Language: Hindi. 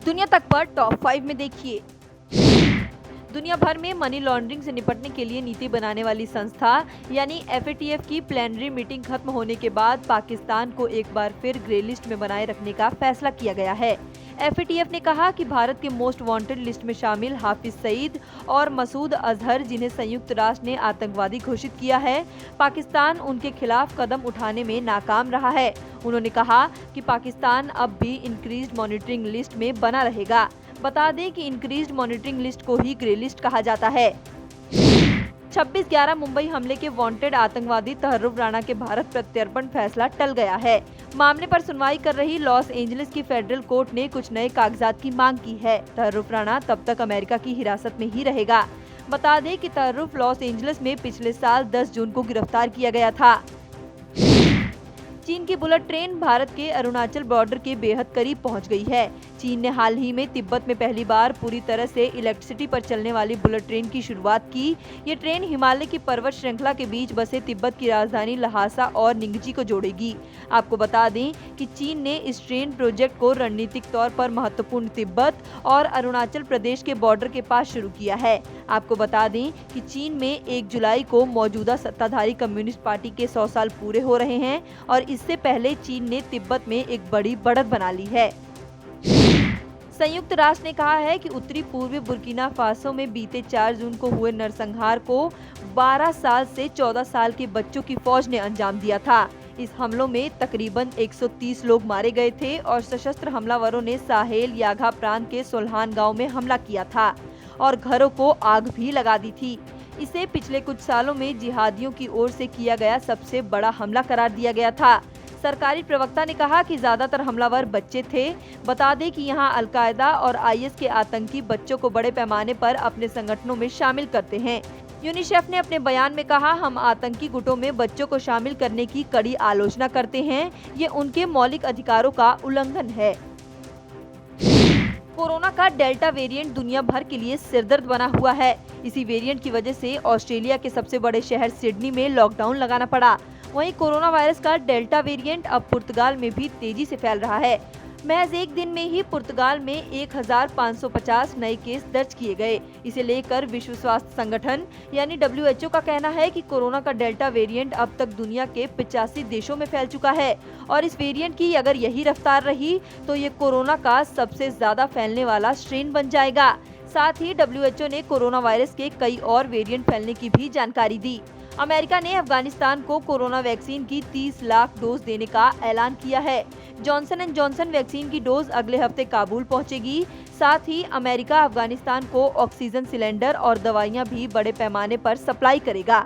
दुनिया तक पर टॉप 5 में देखिए। दुनिया भर में मनी लॉन्ड्रिंग से निपटने के लिए नीति बनाने वाली संस्था यानी FATF की प्लेनरी मीटिंग खत्म होने के बाद पाकिस्तान को एक बार फिर ग्रे लिस्ट में बनाए रखने का फैसला किया गया है। FATF ने कहा कि भारत के मोस्ट वांटेड लिस्ट में शामिल हाफिज सईद और मसूद अजहर, जिन्हें संयुक्त राष्ट्र ने आतंकवादी घोषित किया है, पाकिस्तान उनके खिलाफ कदम उठाने में नाकाम रहा है। उन्होंने कहा कि पाकिस्तान अब भी इंक्रीज्ड मॉनिटरिंग लिस्ट में बना रहेगा। बता दें कि इंक्रीज्ड मॉनिटरिंग लिस्ट को ही ग्रे लिस्ट कहा जाता है। 26/11 मुंबई हमले के वांटेड आतंकवादी तहर्रुफ राणा के भारत प्रत्यर्पण फैसला टल गया है। मामले पर सुनवाई कर रही लॉस एंजलिस की फेडरल कोर्ट ने कुछ नए कागजात की मांग की है। तहर्रुफ राणा तब तक अमेरिका की हिरासत में ही रहेगा। बता दें कि तहर्रुफ लॉस एंजलिस में पिछले साल 10 जून को गिरफ्तार किया गया था। चीन की बुलेट ट्रेन भारत के अरुणाचल बॉर्डर के बेहद करीब पहुंच गई है। चीन ने हाल ही में तिब्बत में पहली बार पूरी तरह से इलेक्ट्रिसिटी पर चलने वाली बुलेट ट्रेन की शुरुआत की। ये ट्रेन हिमालय की पर्वत श्रृंखला के बीच बसे तिब्बत की राजधानी लहासा और निंगजी को जोड़ेगी। आपको बता दें कि चीन ने इस ट्रेन प्रोजेक्ट को रणनीतिक तौर पर महत्वपूर्ण तिब्बत और अरुणाचल प्रदेश के बॉर्डर के पास शुरू किया है। आपको बता दें कि चीन में 1 जुलाई को मौजूदा सत्ताधारी कम्युनिस्ट पार्टी के 100 साल पूरे हो रहे हैं और इससे पहले चीन ने तिब्बत में एक बड़ी बढ़त बना ली है। संयुक्त राष्ट्र ने कहा है कि उत्तरी पूर्वी बुर्किना फासो में बीते 4 जून को हुए नरसंहार को 12 साल से 14 साल के बच्चों की फौज ने अंजाम दिया था। इस हमलों में तकरीबन 130 लोग मारे गए थे और सशस्त्र हमलावरों ने साहेल यागा प्रांत के सोल्हान गांव में हमला किया था और घरों को आग भी लगा दी थी। इसे पिछले कुछ सालों में जिहादियों की ओर से किया गया सबसे बड़ा हमला करार दिया गया था। सरकारी प्रवक्ता ने कहा कि ज्यादातर हमलावर बच्चे थे। बता दें कि यहां अलकायदा और IS के आतंकी बच्चों को बड़े पैमाने पर अपने संगठनों में शामिल करते हैं। यूनिसेफ ने अपने बयान में कहा, हम आतंकी गुटों में बच्चों को शामिल करने की कड़ी आलोचना करते हैं। ये उनके मौलिक अधिकारों का उल्लंघन है। कोरोना का डेल्टा वेरिएंट दुनिया भर के लिए सिरदर्द बना हुआ है। इसी वेरिएंट की वजह से ऑस्ट्रेलिया के सबसे बड़े शहर सिडनी में लॉकडाउन लगाना पड़ा। वहीं कोरोना वायरस का डेल्टा वेरिएंट अब पुर्तगाल में भी तेजी से फैल रहा है। महज एक दिन में ही पुर्तगाल में 1550 नए केस दर्ज किए गए। इसे लेकर विश्व स्वास्थ्य संगठन यानी WHO का कहना है कि कोरोना का डेल्टा वेरिएंट अब तक दुनिया के 85 देशों में फैल चुका है और इस वेरिएंट की अगर यही रफ्तार रही तो ये कोरोना का सबसे ज्यादा फैलने वाला स्ट्रेन बन जाएगा। साथ ही WHO ने कोरोना वायरस के कई और वेरिएंट फैलने की भी जानकारी दी। अमेरिका ने अफगानिस्तान को कोरोना वैक्सीन की 30 लाख डोज देने का ऐलान किया है। जॉनसन एंड जॉनसन वैक्सीन की डोज अगले हफ्ते काबुल पहुंचेगी। साथ ही अमेरिका अफगानिस्तान को ऑक्सीजन सिलेंडर और दवाइयां भी बड़े पैमाने पर सप्लाई करेगा।